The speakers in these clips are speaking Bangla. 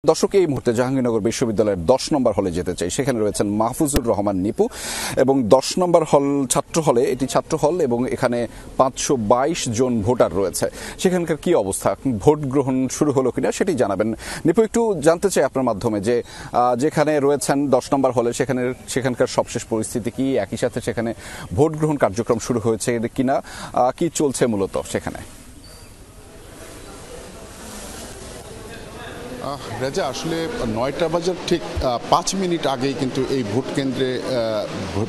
দর্শক, এই মুহূর্তে জাহাঙ্গীরনগর বিশ্ববিদ্যালয়ের 10 নম্বর হলে যেতে চাই। সেখানে রয়েছেন মাহফুজুর রহমান নিপু এবং 10 নম্বর হল ছাত্র হলে, এটি ছাত্র হল এবং এখানে 522 জন ভোটার রয়েছে। সেখানকার কি অবস্থা, ভোট গ্রহণ শুরু হলো কিনা সেটি জানাবেন। নিপু, একটু জানতে চাই আপনার মাধ্যমে যে যেখানে রয়েছেন 10 নম্বর হলে সেখানকার সবশেষ পরিস্থিতি কি, একই সাথে সেখানে ভোট গ্রহণ কার্যক্রম শুরু হয়েছে কিনা, কি চলছে মূলত সেখানে? রেজা, আসলে 9টা বাজার ঠিক 5 মিনিট আগেই কিন্তু এই ভোট কেন্দ্রে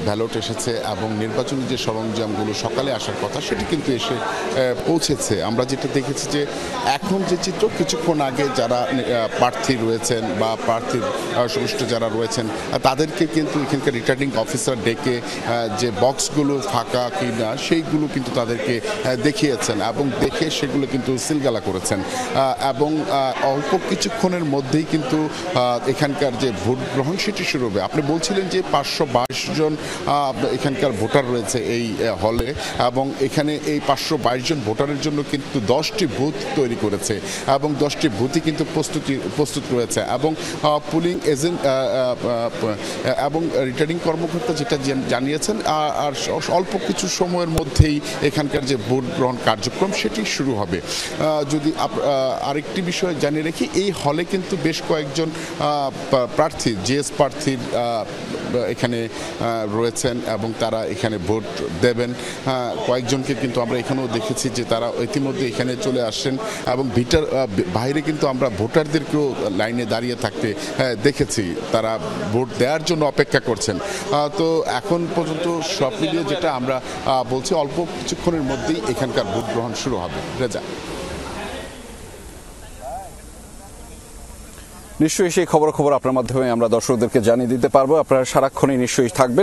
ব্যালট এসেছে এবং নির্বাচনী যে সরঞ্জামগুলো সকালে আসার কথা সেটি কিন্তু এসে পৌঁছেছে। আমরা যেটা দেখেছি যে এখন যে চিত্র, কিছুক্ষণ আগে যারা প্রার্থী রয়েছেন বা প্রার্থীর সংশ্লিষ্ট যারা রয়েছেন তাদেরকে কিন্তু এখানকার রিটার্নিং অফিসার ডেকে যে বক্সগুলো ফাঁকা কিনা সেইগুলো কিন্তু তাদেরকে দেখিয়েছেন এবং দেখে সেগুলো কিন্তু সিলগালা করেছেন এবং অল্প কিছুক্ষণের মধ্যেই কিন্তু এখানকার যে ভোট গ্রহণ সেটি শুরু হবে। আপনি বলছিলেন যে 522 জন এখানকার ভোটার রয়েছে এই হলে এবং এখানে এই 522 জন ভোটারের জন্য কিন্তু 10টি বুথ তৈরি করেছে এবং 10টি বুথই কিন্তু প্রস্তুত রয়েছে এবং পুলিং এজেন্ট এবং রিটার্নিং কর্মকর্তা যেটা জানিয়েছেন আর অল্প কিছু সময়ের মধ্যেই এখানকার যে ভোট গ্রহণ কার্যক্রম সেটি শুরু হবে। যদি আরেকটি বিষয় জানিয়ে রেখি, এই হলে কিন্তু বেশ কয়েকজন প্রার্থী, জিএস প্রার্থীর এখানে রয়েছেন এবং তারা এখানে ভোট দেবেন। কয়েকজনকে কিন্তু আমরা এখানেও দেখেছি যে তারা ইতিমধ্যে এখানে চলে আসছেন এবং ভিটার বাইরে কিন্তু আমরা ভোটারদেরকেও লাইনে দাঁড়িয়ে থাকতে দেখেছি, তারা ভোট দেওয়ার জন্য অপেক্ষা করছেন। তো এখন পর্যন্ত সব মিলিয়ে যেটা আমরা বলছি, অল্প কিছুক্ষণের মধ্যেই এখানকার ভোট গ্রহণ শুরু হবে। রেজা, নিশ্চয়ই সেই খবর আপনার মাধ্যমে আমরা দর্শকদেরকে জানিয়ে দিতে পারবো। আপনারা সারাক্ষণই নিশ্চয়ই থাকবেন।